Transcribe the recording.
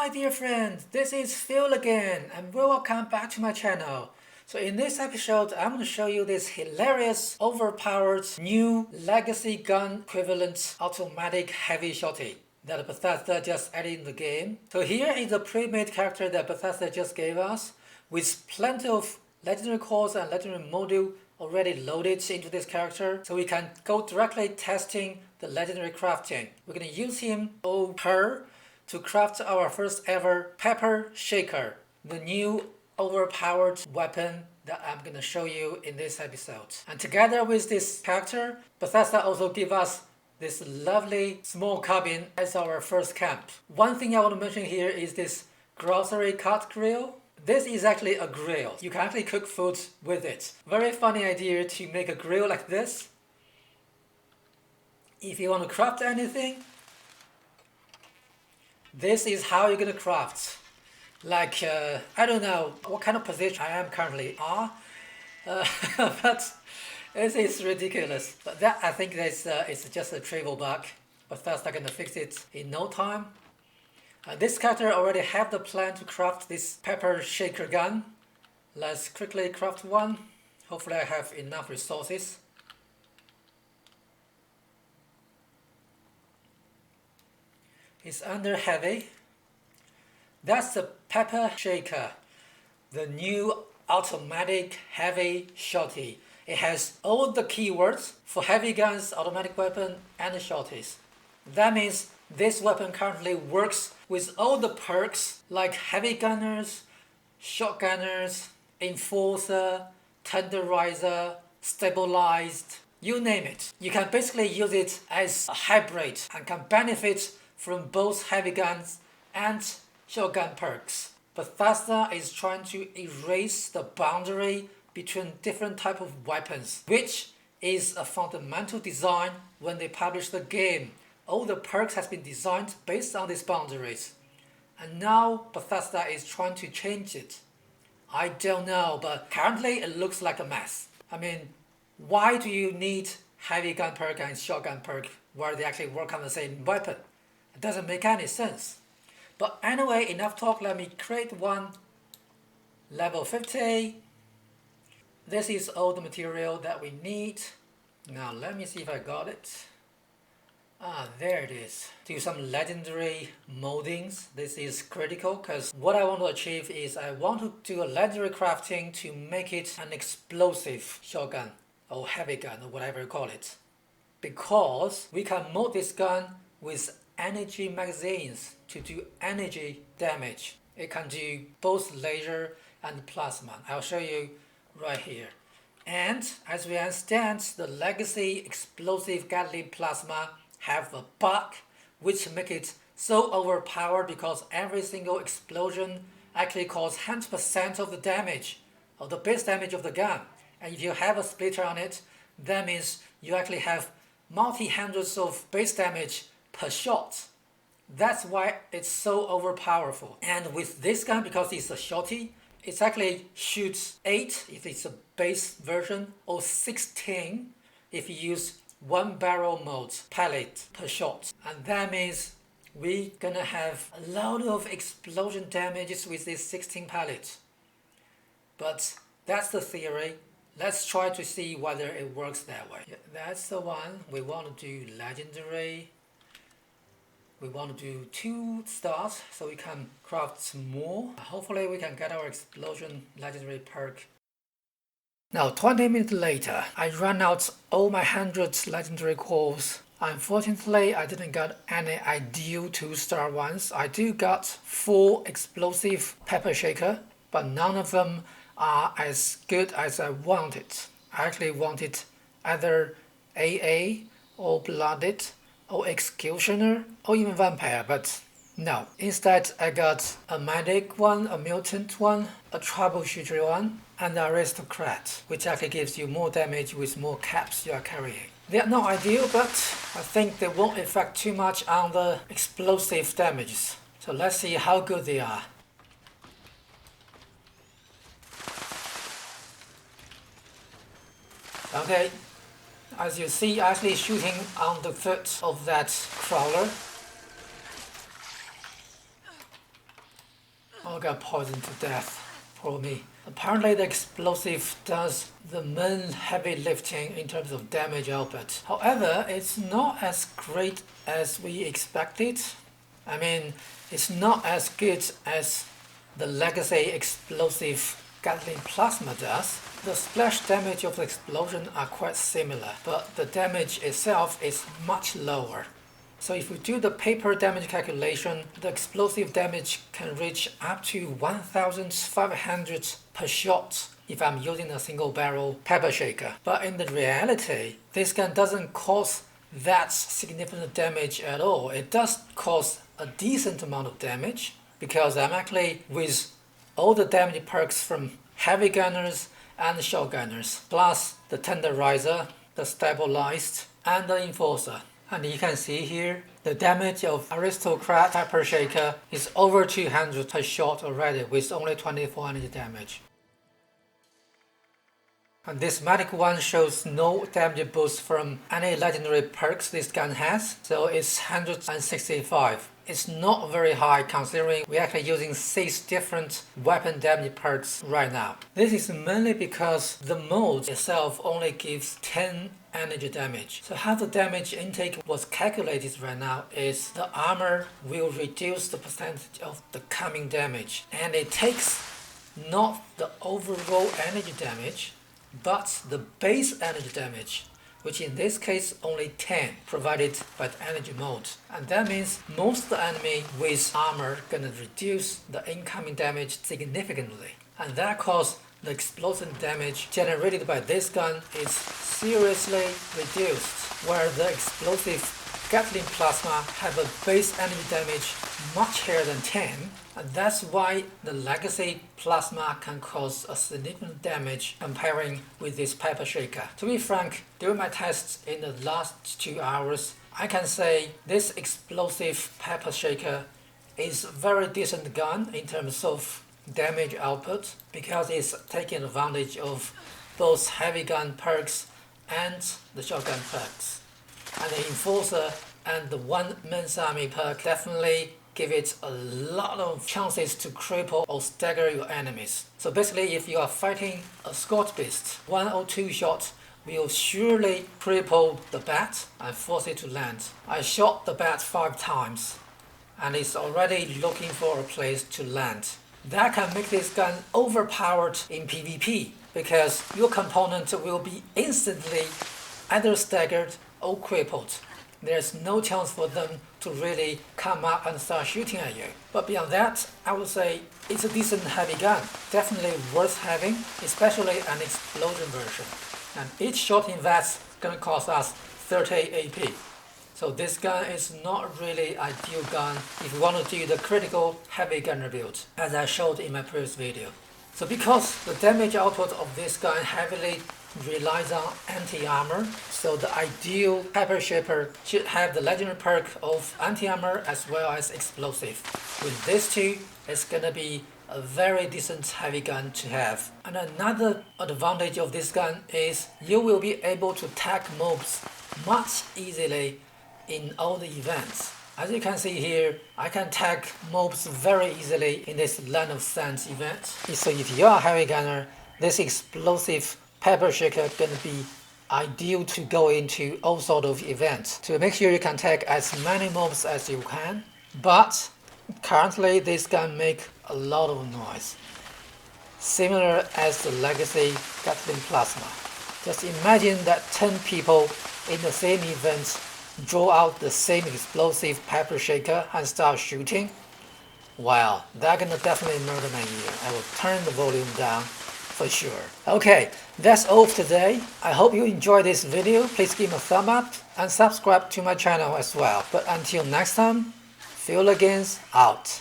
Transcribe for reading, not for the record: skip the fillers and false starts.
my dear friends, this is Phil again and welcome back to my channel. So in this episode, I'm going to show you this hilarious, overpowered, new legacy gun equivalent automatic heavy shotty that Bethesda just added in the game. So here is the pre-made character that Bethesda just gave us with plenty of legendary cores and legendary module already loaded into this character, so we can go directly testing the legendary crafting. We're going to use him or her to craft our first ever pepper shaker, the new overpowered weapon that I'm going to show you in this episode. And together with this character, Bethesda also give us this lovely small cabin as our first camp. One thing I want to mention here is this grocery cart grill. This is actually a grill. You can actually cook food with it. Very funny idea to make a grill like this. If you want to craft anything, this is how you're gonna craft. Like, I don't know what kind of position I am currently on, but this is ridiculous. But that, I think that's it's just a trivial bug. Bethesda gonna fix it in no time. This character already have the plan to craft this pepper shaker gun. Let's quickly craft one. Hopefully I have enough resources. It's under heavy. That's the pepper shaker, the new automatic heavy shotty. It has all the keywords for heavy guns, automatic weapon, and shotties. That means this weapon currently works with all the perks like heavy gunners, shotgunners, enforcer, tenderizer, stabilized, you name it. You can basically use it as a hybrid and can benefit from both heavy guns and shotgun perks. Bethesda is trying to erase the boundary between different types of weapons, which is a fundamental design when they publish the game. All the perks has been designed based on these boundaries. And now Bethesda is trying to change it. I don't know, but currently it looks like a mess. I mean, why do you need heavy gun perk and shotgun perk where they actually work on the same weapon? It doesn't make any sense. But anyway, enough talk, let me create one. Level 50. This is all the material that we need. Now let me see if I got it. There it is. Do some legendary moldings. This is critical because what I want to achieve is I want to do a legendary crafting to make it an explosive shotgun or heavy gun or whatever you call it. Because we can mold this gun with energy magazines to do energy damage. It can do both laser and plasma. I'll show you right here. And as we understand, the legacy explosive Gatling plasma have a bug which make it so overpowered because every single explosion actually causes 100% of the damage, of the base damage of the gun. And if you have a splitter on it, that means you actually have multi-hundreds of base damage per shot. That's why it's so overpowerful. And with this gun, because it's a shotty, it actually shoots 8 if it's a base version, or 16 if you use one barrel mode pellet per shot. And that means we're gonna have a lot of explosion damages with this 16 pellets. But that's the theory. Let's try to see whether it works that way. Yeah, that's the one. We want to do legendary. We want to do 2 stars so we can craft more. Hopefully we can get our explosion legendary perk. Now 20 minutes later, I ran out all my 100 legendary cores. Unfortunately, I didn't get any ideal 2-star ones. I do got 4 explosive pepper shaker, but none of them are as good as I wanted. I actually wanted either AA or Blooded or Executioner or even Vampire, but no. Instead, I got a medic one, a mutant one, a troubleshooter one, and an aristocrat, which actually gives you more damage with more caps you are carrying. They are not ideal, but I think they won't affect too much on the explosive damages. So let's see how good they are. Okay, as you see, actually shooting on the foot of that crawler. all got poisoned to death. Poor me. Apparently the explosive does the main heavy lifting in terms of damage output. However, it's not as great as we expected. I mean, it's not as good as the legacy explosive Gatling plasma does. The splash damage of the explosion are quite similar, but the damage itself is much lower. So if we do the paper damage calculation, the explosive damage can reach up to 1,500 per shot if I'm using a single barrel pepper shaker. But in the reality, this gun doesn't cause that significant damage at all. It does cause a decent amount of damage because I'm actually with all the damage perks from heavy gunners and shotgunners, plus the tenderizer, the stabilized, and the enforcer. And you can see here, the damage of Aristocrat Pepper Shaker is over 200 per shot already with only 24 energy damage. And this Magic one shows no damage boost from any legendary perks this gun has, so it's 165. It's not very high considering we're actually using 6 different weapon damage perks right now. This is mainly because the mode itself only gives 10 energy damage. So how the damage intake was calculated right now is the armor will reduce the percentage of the coming damage, and it takes not the overall energy damage but the base energy damage, which in this case only 10 provided by the energy mode. And that means most of the enemy with armor gonna reduce the incoming damage significantly, and that causes the explosion damage generated by this gun is seriously reduced, where the explosive Gatling plasma have a base energy damage much higher than 10, and that's why the legacy plasma can cause a significant damage comparing with this pepper shaker. To be frank, during my tests in the last 2 hours, I can say this explosive pepper shaker is a very decent gun in terms of damage output because it's taking advantage of both heavy gun perks and the shotgun perks. And the enforcer and the one men's army perk definitely give it a lot of chances to cripple or stagger your enemies. So basically, if you are fighting a Scott Beast, 1 or 2 shots will surely cripple the bat and force it to land. I shot the bat 5 times and it's already looking for a place to land. That can make this gun overpowered in PvP because your component will be instantly either staggered or crippled. There's no chance for them to really come up and start shooting at you. But beyond that, I would say it's a decent heavy gun, definitely worth having, especially an explosion version. And each shot in that's gonna cost us 30 AP. So this gun is not really ideal gun if you want to do the critical heavy gunner build, as I showed in my previous video. So because the damage output of this gun heavily relies on anti-armor, so the ideal pepper shaker should have the legendary perk of anti-armor as well as explosive. With these two, it's gonna be a very decent heavy gun to have. And another advantage of this gun is you will be able to tag mobs much easily in all the events. As you can see here, I can tag mobs very easily in this Land of Sands event. So if you are a heavy gunner, this explosive pepper shaker is gonna be ideal to go into all sort of events. To make sure you can tag as many mobs as you can, but currently this gun make a lot of noise, similar as the legacy Gatling plasma. Just imagine that 10 people in the same event draw out the same explosive pepper shaker and start shooting. Wow, they're gonna definitely murder my ear. I will turn the volume down for sure. Okay, that's all for today. I hope you enjoyed this video. Please give me a thumb up and subscribe to my channel as well. But until next time, Phil again out.